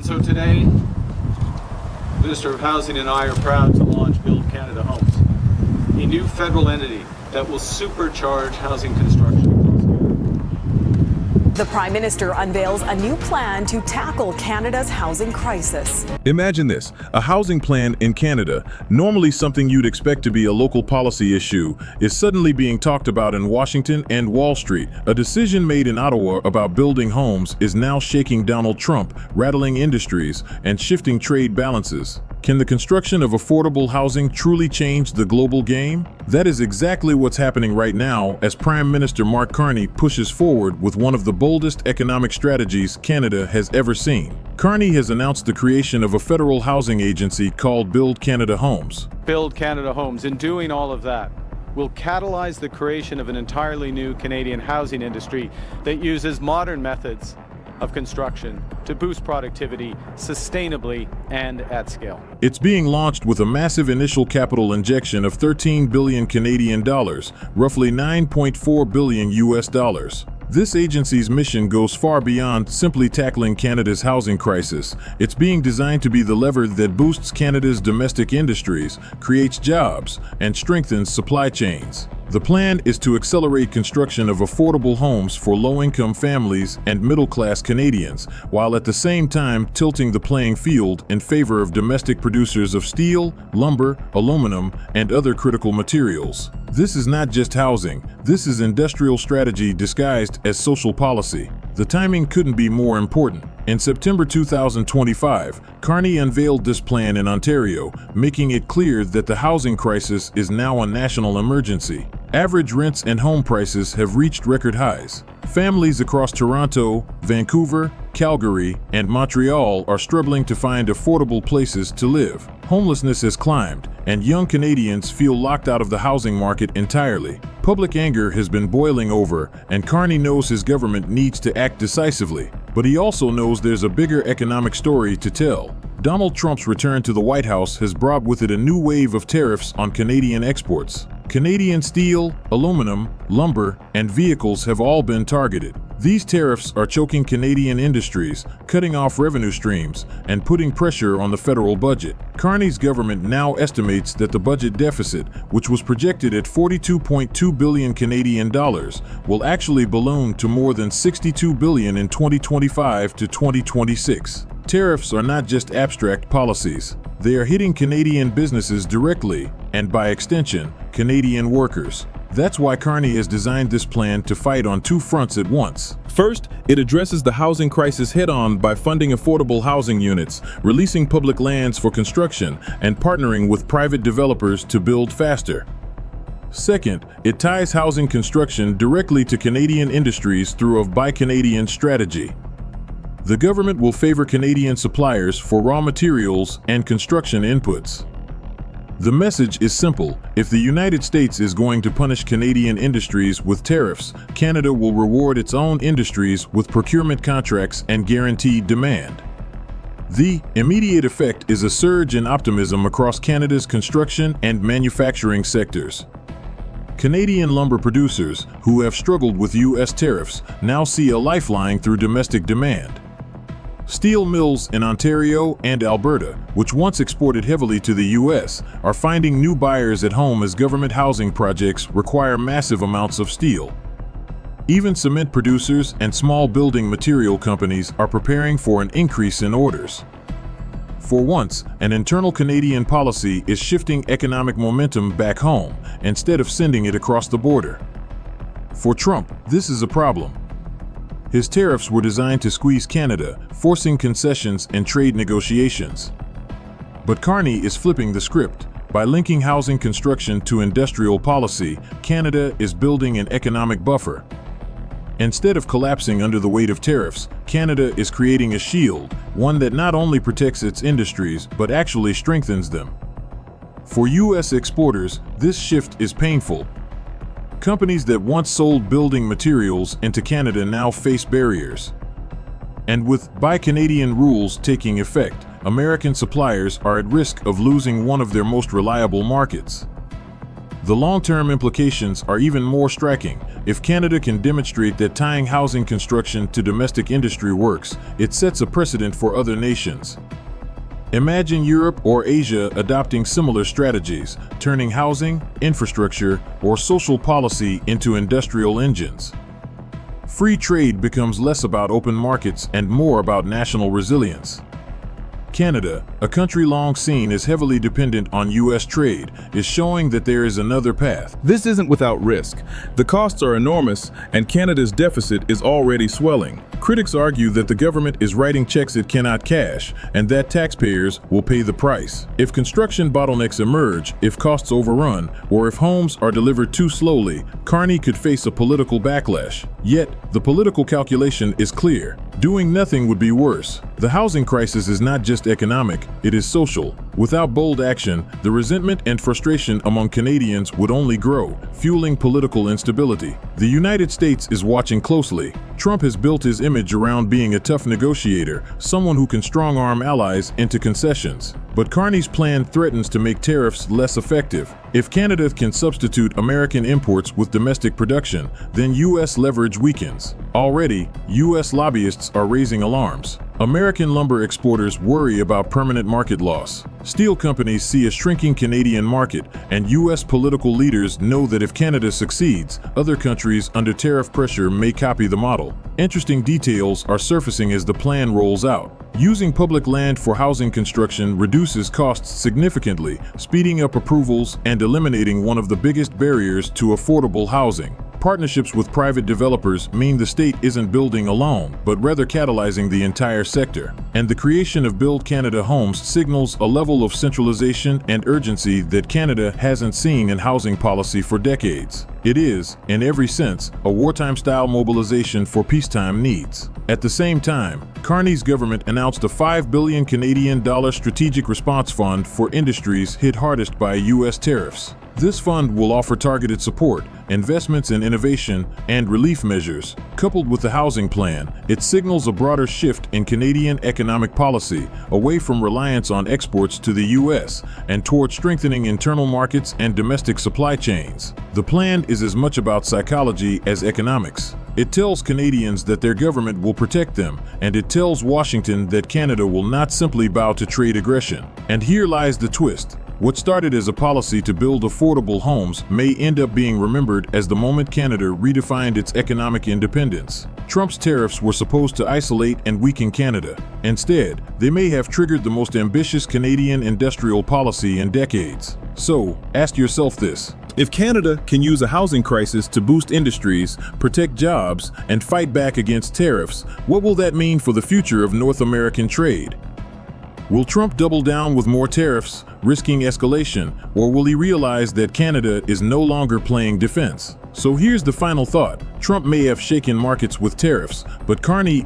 So today, Minister of Housing and I are proud to launch Build Canada Homes, a new federal entity that will supercharge housing construction across Canada. The Prime Minister unveils a new plan to tackle Canada's housing crisis. Imagine this, a housing plan in Canada, normally something you'd expect to be a local policy issue, is suddenly being talked about in Washington and Wall Street. A decision made in Ottawa about building homes is now shaking Donald Trump, rattling industries, and shifting trade balances. Can the construction of affordable housing truly change the global game? That is exactly what's happening right now as Prime Minister Mark Carney pushes forward with one of the boldest economic strategies Canada has ever seen. Carney has announced the creation of a federal housing agency called Build Canada Homes. Build Canada Homes, in doing all of that, will catalyze the creation of an entirely new Canadian housing industry that uses modern methods of construction to boost productivity sustainably and at scale. It's being launched with a massive initial capital injection of 13 billion Canadian dollars, roughly 9.4 billion US dollars. This agency's mission goes far beyond simply tackling Canada's housing crisis. It's being designed to be the lever that boosts Canada's domestic industries, creates jobs, and strengthens supply chains. The plan is to accelerate construction of affordable homes for low-income families and middle-class Canadians, while at the same time tilting the playing field in favor of domestic producers of steel, lumber, aluminum, and other critical materials. This is not just housing, this is industrial strategy disguised as social policy. The timing couldn't be more important. In September 2025, Carney unveiled this plan in Ontario, making it clear that the housing crisis is now a national emergency. Average rents and home prices have reached record highs. Families across Toronto, Vancouver, Calgary, and Montreal are struggling to find affordable places to live. Homelessness has climbed, and young Canadians feel locked out of the housing market entirely. Public anger has been boiling over, and Carney knows his government needs to act decisively. But he also knows there's a bigger economic story to tell. Donald Trump's return to the White House has brought with it a new wave of tariffs on Canadian exports. Canadian steel, aluminum, lumber, and vehicles have all been targeted. These tariffs are choking Canadian industries, cutting off revenue streams, and putting pressure on the federal budget. Carney's government now estimates that the budget deficit, which was projected at 42.2 billion Canadian dollars, will actually balloon to more than 62 billion in 2025 to 2026. Tariffs are not just abstract policies. They are hitting Canadian businesses directly, and by extension, Canadian workers. That's why Carney has designed this plan to fight on two fronts at once. First, it addresses the housing crisis head-on by funding affordable housing units, releasing public lands for construction, and partnering with private developers to build faster. Second, it ties housing construction directly to Canadian industries through a Buy Canadian strategy. The government will favor Canadian suppliers for raw materials and construction inputs. The message is simple. If the United States is going to punish Canadian industries with tariffs, Canada will reward its own industries with procurement contracts and guaranteed demand. The immediate effect is a surge in optimism across Canada's construction and manufacturing sectors. Canadian lumber producers, who have struggled with U.S. tariffs, now see a lifeline through domestic demand. Steel mills in Ontario and Alberta, which once exported heavily to the U.S., are finding new buyers at home as government housing projects require massive amounts of steel. Even cement producers and small building material companies are preparing for an increase in orders. For once, an internal Canadian policy is shifting economic momentum back home instead of sending it across the border. For Trump, this is a problem. His tariffs were designed to squeeze Canada, forcing concessions and trade negotiations. But Carney is flipping the script. By linking housing construction to industrial policy, Canada is building an economic buffer. Instead of collapsing under the weight of tariffs, Canada is creating a shield, one that not only protects its industries but actually strengthens them. For U.S. exporters, this shift is painful. Companies that once sold building materials into Canada now face barriers. And with Buy Canadian rules taking effect, American suppliers are at risk of losing one of their most reliable markets. The long-term implications are even more striking. If Canada can demonstrate that tying housing construction to domestic industry works, it sets a precedent for other nations. Imagine Europe or Asia adopting similar strategies, turning housing, infrastructure, or social policy into industrial engines. Free trade becomes less about open markets and more about national resilience. Canada, a country long seen as heavily dependent on U.S. trade, is showing that there is another path. This isn't without risk. The costs are enormous, and Canada's deficit is already swelling. Critics argue that the government is writing checks it cannot cash, and that taxpayers will pay the price. If construction bottlenecks emerge, if costs overrun, or if homes are delivered too slowly, Carney could face a political backlash. Yet, the political calculation is clear. Doing nothing would be worse. The housing crisis is not just economic, it is social. Without bold action, the resentment and frustration among Canadians would only grow, fueling political instability. The United States is watching closely. Trump has built his image around being a tough negotiator, someone who can strong-arm allies into concessions. But Carney's plan threatens to make tariffs less effective. If Canada can substitute American imports with domestic production, then U.S. leverage weakens. Already, U.S. lobbyists are raising alarms. American lumber exporters worry about permanent market loss. Steel companies see a shrinking Canadian market, and U.S. political leaders know that if Canada succeeds, other countries under tariff pressure may copy the model. Interesting details are surfacing as the plan rolls out. Using public land for housing construction reduces costs significantly, speeding up approvals and eliminating one of the biggest barriers to affordable housing. Partnerships with private developers mean the state isn't building alone, but rather catalyzing the entire sector. And the creation of Build Canada homes signals a level of centralization and urgency that Canada hasn't seen in housing policy for decades. It is, in every sense, a wartime-style mobilization for peacetime needs. At the same time, Carney's government announced a $5 billion Canadian strategic response fund for industries hit hardest by U.S. tariffs. This fund will offer targeted support, investments in innovation, and relief measures. Coupled with the housing plan, it signals a broader shift in Canadian economic policy, away from reliance on exports to the U.S. and toward strengthening internal markets and domestic supply chains. The plan is as much about psychology as economics. It tells Canadians that their government will protect them, and it tells Washington that Canada will not simply bow to trade aggression. And here lies the twist. What started as a policy to build affordable homes may end up being remembered as the moment Canada redefined its economic independence. Trump's tariffs were supposed to isolate and weaken Canada. Instead, they may have triggered the most ambitious Canadian industrial policy in decades. So, ask yourself this. If Canada can use a housing crisis to boost industries, protect jobs, and fight back against tariffs, what will that mean for the future of North American trade? Will Trump double down with more tariffs, risking escalation, or will he realize that Canada is no longer playing defense? So here's the final thought. Trump may have shaken markets with tariffs, but Carney